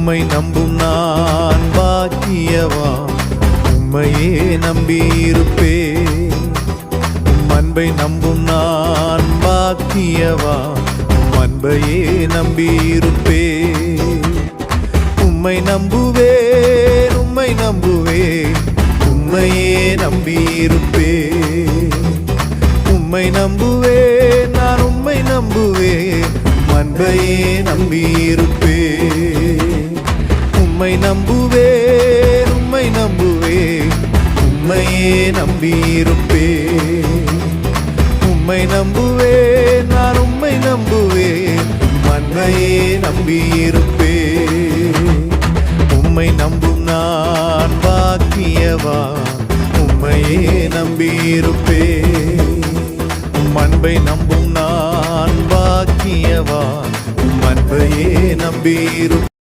உம்மை நம்பும் நான் பாக்கியவான், உம்மையே நம்பியிருப்பேன். உம் அன்பை நம்பும் நான் பாக்கியவான், உம் அன்பையே நம்பியிருப்பேன். உம்மை நம்புவேன், உம்மை நம்புவேன், உம்மையே நம்பியிருப்பேன். உம்மை நம்புவேன், நான் உம்மை நம்புவேன், அன்பையே நம்பியிருப்பேன். உம்மை நம்புவேன், உம்மை நம்புவேன், உம்மையே நம்பியிருப்பேன். உம்மை நம்புவேன், நான் உம்மை நம்புவேன், அன்பையே நம்பியிருப்பேன். உம்மை நம்பும் நான் பாக்கியவான், உம்மையே நம்பியிருப்பேன். உம் அன்பை நம்பும் நான் பாக்கியவான், உம் அன்பையே நம்பியிருப்பேன்.